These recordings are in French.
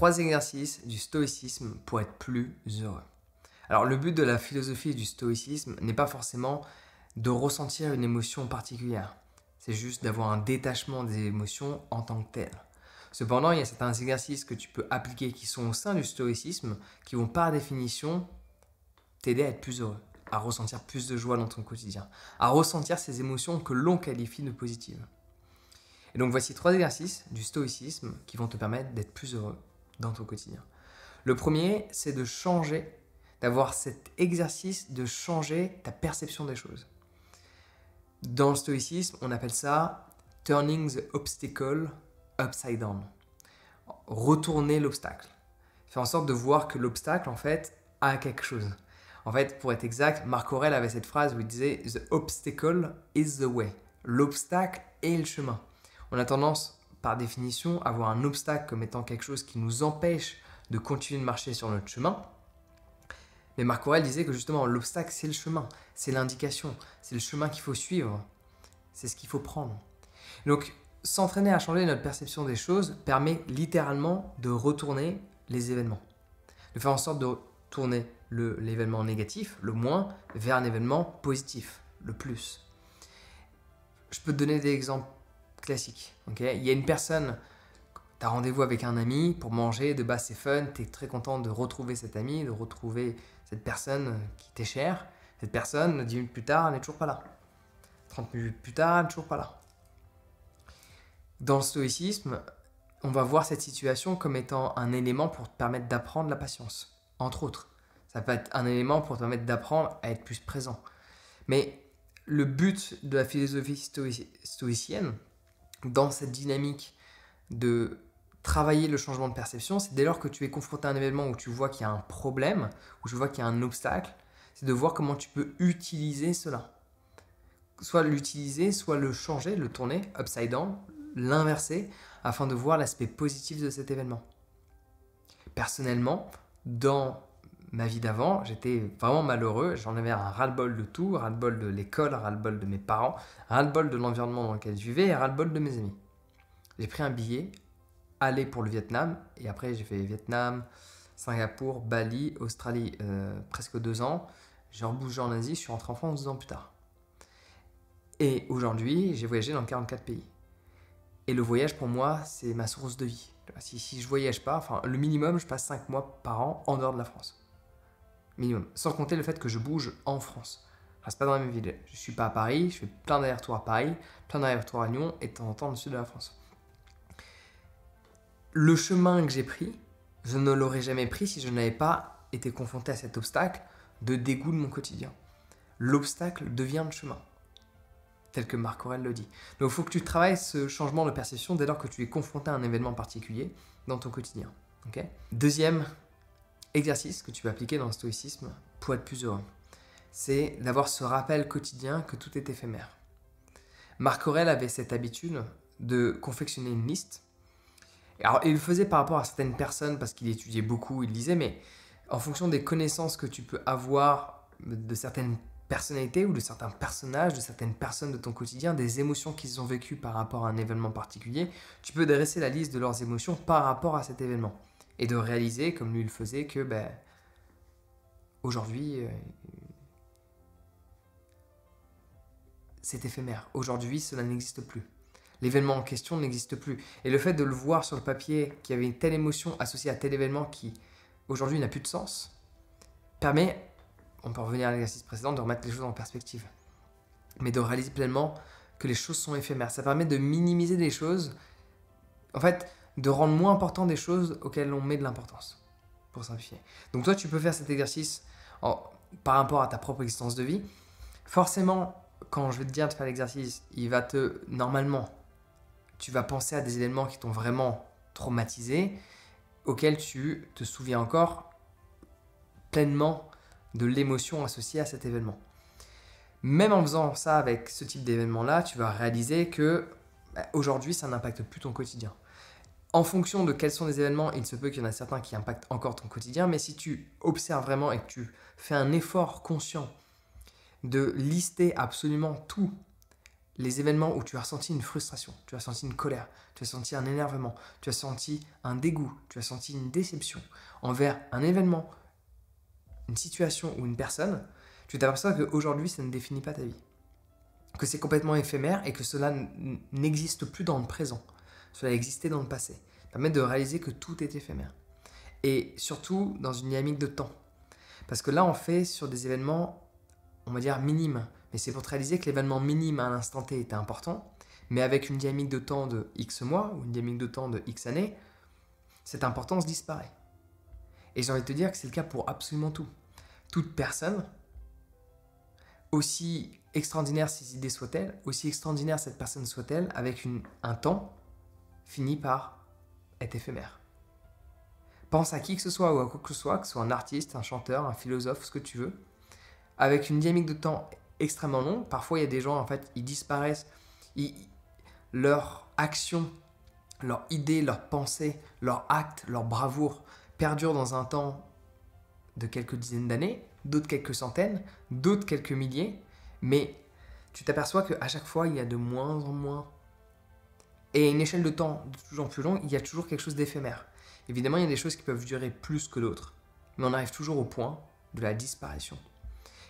3 exercices du stoïcisme pour être plus heureux. Alors le but de la philosophie du stoïcisme n'est pas forcément de ressentir une émotion particulière. C'est juste d'avoir un détachement des émotions en tant que telles. Cependant, il y a certains exercices que tu peux appliquer qui sont au sein du stoïcisme qui vont par définition t'aider à être plus heureux, à ressentir plus de joie dans ton quotidien, à ressentir ces émotions que l'on qualifie de positives. Et donc voici 3 exercices du stoïcisme qui vont te permettre d'être plus heureux dans ton quotidien. Le premier, c'est de changer, d'avoir cet exercice de changer ta perception des choses. Dans le stoïcisme, on appelle ça « turning the obstacle upside down ». Retourner l'obstacle. Faire en sorte de voir que l'obstacle, en fait, a quelque chose. En fait, pour être exact, Marc Aurèle avait cette phrase où il disait « the obstacle is the way ». L'obstacle est le chemin. On a tendance, par définition, à voir un obstacle comme étant quelque chose qui nous empêche de continuer de marcher sur notre chemin. Mais Marc Aurèle disait que justement, l'obstacle, c'est le chemin, c'est l'indication, c'est le chemin qu'il faut suivre, c'est ce qu'il faut prendre. Donc, s'entraîner à changer notre perception des choses permet littéralement de retourner les événements. De faire en sorte de tourner l'événement négatif, le moins, vers un événement positif, le plus. Je peux te donner des exemples classiques. Okay, il y a une personne, tu as rendez-vous avec un ami pour manger, de base c'est fun, tu es très content de retrouver cet ami, de retrouver cette personne qui t'est chère. Cette personne, 10 minutes plus tard, elle n'est toujours pas là. 30 minutes plus tard, elle n'est toujours pas là. Dans le stoïcisme, on va voir cette situation comme étant un élément pour te permettre d'apprendre la patience, entre autres. Ça peut être un élément pour te permettre d'apprendre à être plus présent. Mais le but de la philosophie stoïcienne, dans cette dynamique de travailler le changement de perception, c'est dès lors que tu es confronté à un événement où tu vois qu'il y a un problème, où tu vois qu'il y a un obstacle, c'est de voir comment tu peux utiliser cela. Soit l'utiliser, soit le changer, le tourner, upside down, l'inverser, afin de voir l'aspect positif de cet événement. Personnellement, dans ma vie d'avant, j'étais vraiment malheureux, j'en avais un ras-le-bol de tout, ras-le-bol de l'école, ras-le-bol de mes parents, ras-le-bol de l'environnement dans lequel je vivais et ras-le-bol de mes amis. J'ai pris un billet, aller pour le Vietnam, et après j'ai fait Vietnam, Singapour, Bali, Australie, presque 2 ans. J'ai rebougé en Asie, je suis rentré en France 2 ans plus tard. Et aujourd'hui, j'ai voyagé dans 44 pays. Et le voyage, pour moi, c'est ma source de vie. Si je voyage pas, enfin, le minimum, je passe 5 mois par an en dehors de la France. Minimum. Sans compter le fait que je bouge en France. Je reste pas dans la même ville. Je suis pas à Paris, je fais plein d'allers-retours à Paris, plein d'allers-retours à Lyon et de temps en temps dans le sud de la France. Le chemin que j'ai pris, je ne l'aurais jamais pris si je n'avais pas été confronté à cet obstacle de dégoût de mon quotidien. L'obstacle devient le chemin, tel que Marc Aurèle le dit. Donc il faut que tu travailles ce changement de perception dès lors que tu es confronté à un événement particulier dans ton quotidien. Okay ? Deuxième exercice que tu peux appliquer dans le stoïcisme pour être plus heureux, c'est d'avoir ce rappel quotidien que tout est éphémère. Marc Aurèle avait cette habitude de confectionner une liste. Alors, il le faisait par rapport à certaines personnes parce qu'il étudiait beaucoup, il lisait, mais en fonction des connaissances que tu peux avoir de certaines personnalités ou de certains personnages, de certaines personnes de ton quotidien, des émotions qu'ils ont vécues par rapport à un événement particulier, tu peux dresser la liste de leurs émotions par rapport à cet événement et de réaliser, comme lui le faisait, que aujourd'hui, c'est éphémère. Aujourd'hui, cela n'existe plus. L'événement en question n'existe plus. Et le fait de le voir sur le papier, qu'il y avait une telle émotion associée à tel événement qui, aujourd'hui, n'a plus de sens, permet, on peut revenir à l'exercice précédent, de remettre les choses en perspective. Mais de réaliser pleinement que les choses sont éphémères. Ça permet de minimiser les choses, en fait, de rendre moins important des choses auxquelles on met de l'importance, pour simplifier. Donc toi, tu peux faire cet exercice par rapport à ta propre existence de vie. Forcément, quand je vais te dire de faire l'exercice, normalement, tu vas penser à des événements qui t'ont vraiment traumatisé, auxquels tu te souviens encore pleinement de l'émotion associée à cet événement. Même en faisant ça avec ce type d'événement-là, tu vas réaliser que aujourd'hui, ça n'impacte plus ton quotidien. En fonction de quels sont les événements, il se peut qu'il y en a certains qui impactent encore ton quotidien, mais si tu observes vraiment et que tu fais un effort conscient de lister absolument tous les événements où tu as ressenti une frustration, tu as senti une colère, tu as senti un énervement, tu as senti un dégoût, tu as senti une déception envers un événement, une situation ou une personne, tu t'aperçois qu'aujourd'hui, ça ne définit pas ta vie. Que c'est complètement éphémère et que cela n'existe plus dans le présent. Cela existait dans le passé. Ça permet de réaliser que tout est éphémère. Et surtout dans une dynamique de temps. Parce que là, on fait sur des événements, on va dire, minimes. Mais c'est pour te réaliser que l'événement minime à l'instant T était important. Mais avec une dynamique de temps de X mois ou une dynamique de temps de X années, cette importance disparaît. Et j'ai envie de te dire que c'est le cas pour absolument tout. Toute personne, aussi extraordinaire ses idées soient-elles, aussi extraordinaire cette personne soit-elle, avec un temps, finit par être éphémère. Pense à qui que ce soit ou à quoi que ce soit un artiste, un chanteur, un philosophe, ce que tu veux, avec une dynamique de temps extrêmement longue. Parfois, il y a des gens, en fait, ils disparaissent, leur action, leur idée, leur pensée, leur acte, leur bravoure perdurent dans un temps de quelques dizaines d'années, d'autres quelques centaines, d'autres quelques milliers, mais tu t'aperçois qu'à chaque fois, il y a de moins en moins. Et à une échelle de temps de plus en plus longue, il y a toujours quelque chose d'éphémère. Évidemment, il y a des choses qui peuvent durer plus que d'autres, mais on arrive toujours au point de la disparition.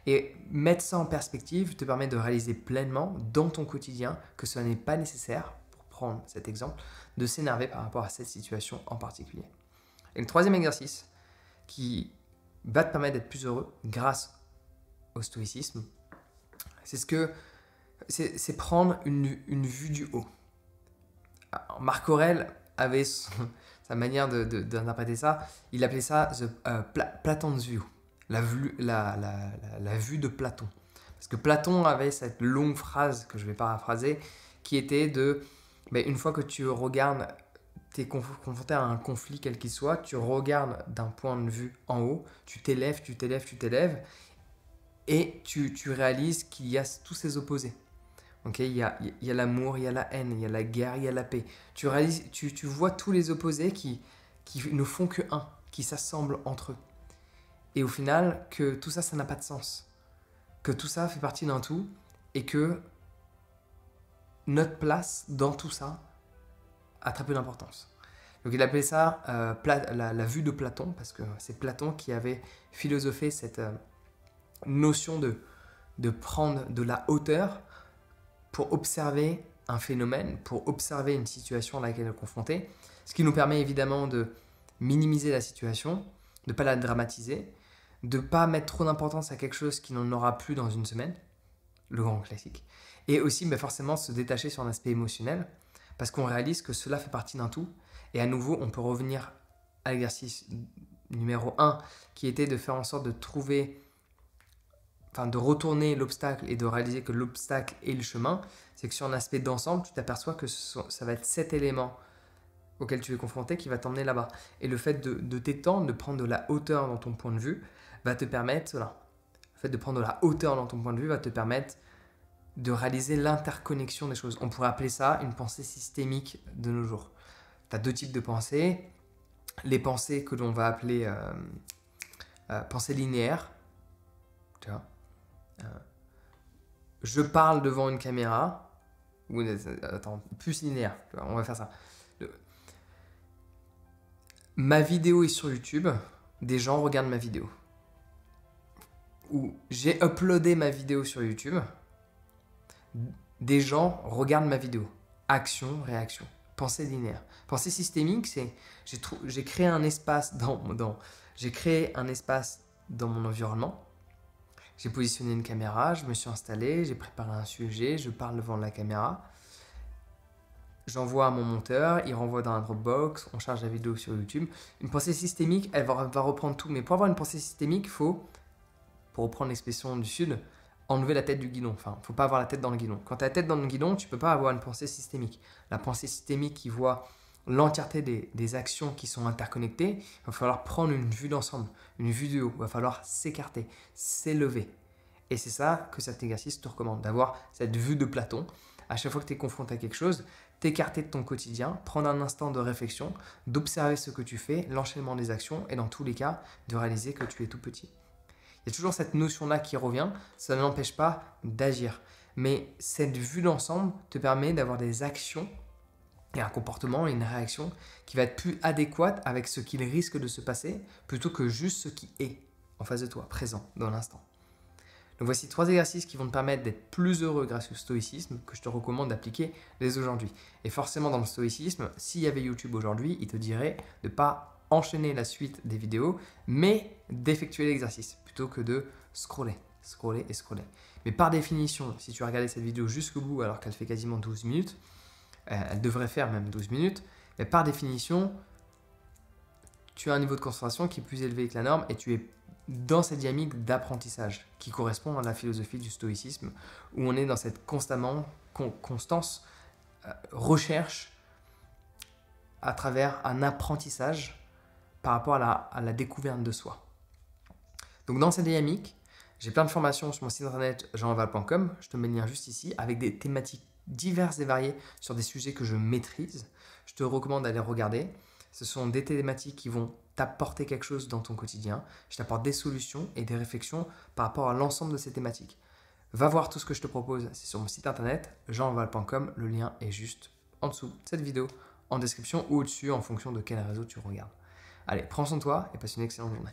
Et mettre ça en perspective te permet de réaliser pleinement dans ton quotidien que ce n'est pas nécessaire, pour prendre cet exemple, de s'énerver par rapport à cette situation en particulier. Et le troisième exercice qui va te permettre d'être plus heureux grâce au stoïcisme, c'est prendre une vue du haut. Alors, Marc Aurèle avait sa manière d'interpréter ça, il appelait ça Platon's View, la vue de Platon. Parce que Platon avait cette longue phrase que je vais paraphraser, qui était une fois que tu regardes, tu es confronté à un conflit quel qu'il soit, tu regardes d'un point de vue en haut, tu t'élèves, et tu réalises qu'il y a tous ces opposés. Okay, il y a l'amour, il y a la haine, il y a la guerre, il y a la paix. Tu vois tous les opposés qui ne font que un, qui s'assemblent entre eux. Et au final, que tout ça, ça n'a pas de sens. Que tout ça fait partie d'un tout et que notre place dans tout ça a très peu d'importance. Donc il appelait ça la vue de Platon, parce que c'est Platon qui avait philosophé cette notion de prendre de la hauteur pour observer un phénomène, pour observer une situation à laquelle on est confronté, ce qui nous permet évidemment de minimiser la situation, de ne pas la dramatiser, de ne pas mettre trop d'importance à quelque chose qui n'en aura plus dans une semaine, le grand classique, et aussi forcément se détacher sur un aspect émotionnel, parce qu'on réalise que cela fait partie d'un tout, et à nouveau on peut revenir à l'exercice numéro 1, qui était de faire en sorte de de retourner l'obstacle et de réaliser que l'obstacle est le chemin. C'est que sur un aspect d'ensemble, tu t'aperçois que ça va être cet élément auquel tu es confronté qui va t'emmener là-bas. Et le fait de t'étendre, de prendre de la hauteur dans ton point de vue, va te permettre, le fait de prendre de la hauteur dans ton point de vue va te permettre de réaliser l'interconnexion des choses. On pourrait appeler ça une pensée systémique de nos jours. Tu as deux types de pensées. Les pensées que l'on va appeler pensées linéaires. Tu vois, je parle devant une caméra. Attends, plus linéaire. On va faire ça. Ma vidéo est sur YouTube. Des gens regardent ma vidéo. Ou j'ai uploadé ma vidéo sur YouTube. Des gens regardent ma vidéo. Action, réaction. Pensée linéaire. Pensée systémique, c'est j'ai créé un espace j'ai créé un espace dans mon environnement. J'ai positionné une caméra, je me suis installé, j'ai préparé un sujet, je parle devant la caméra. J'envoie à mon monteur, il renvoie dans un Dropbox, on charge la vidéo sur YouTube. Une pensée systémique, elle va reprendre tout. Mais pour avoir une pensée systémique, il faut, pour reprendre l'expression du Sud, enlever la tête du guidon. Enfin, il ne faut pas avoir la tête dans le guidon. Quand tu as la tête dans le guidon, tu ne peux pas avoir une pensée systémique. La pensée systémique qui voit l'entièreté des actions qui sont interconnectées, il va falloir prendre une vue d'ensemble, une vue du haut. Il va falloir s'écarter, s'élever. Et c'est ça que cet exercice te recommande, d'avoir cette vue de Platon. À chaque fois que tu es confronté à quelque chose, t'écarter de ton quotidien, prendre un instant de réflexion, d'observer ce que tu fais, l'enchaînement des actions et dans tous les cas, de réaliser que tu es tout petit. Il y a toujours cette notion-là qui revient, ça ne l'empêche pas d'agir. mais cette vue d'ensemble te permet d'avoir des actions et un comportement et une réaction qui va être plus adéquate avec ce qu'il risque de se passer plutôt que juste ce qui est en face de toi, présent, dans l'instant. Donc voici 3 exercices qui vont te permettre d'être plus heureux grâce au stoïcisme que je te recommande d'appliquer dès aujourd'hui. Et forcément dans le stoïcisme, s'il y avait YouTube aujourd'hui, il te dirait de ne pas enchaîner la suite des vidéos, mais d'effectuer l'exercice plutôt que de scroller. Mais par définition, si tu as regardé cette vidéo jusqu'au bout alors qu'elle fait quasiment 12 minutes, elle devrait faire même 12 minutes, mais par définition, tu as un niveau de concentration qui est plus élevé que la norme et tu es dans cette dynamique d'apprentissage qui correspond à la philosophie du stoïcisme où on est dans cette constance recherche à travers un apprentissage par rapport à la découverte de soi. Donc dans cette dynamique, j'ai plein de formations sur mon site internet jeanval.com, je te mets le lien juste ici, avec des thématiques diverses et variées sur des sujets que je maîtrise. Je te recommande d'aller regarder. Ce sont des thématiques qui vont t'apporter quelque chose dans ton quotidien. Je t'apporte des solutions et des réflexions par rapport à l'ensemble de ces thématiques. Va voir tout ce que je te propose, c'est sur mon site internet jeanval.com. Le lien est juste en dessous de cette vidéo, en description ou au-dessus en fonction de quel réseau tu regardes. Allez, prends soin de toi et passe une excellente journée.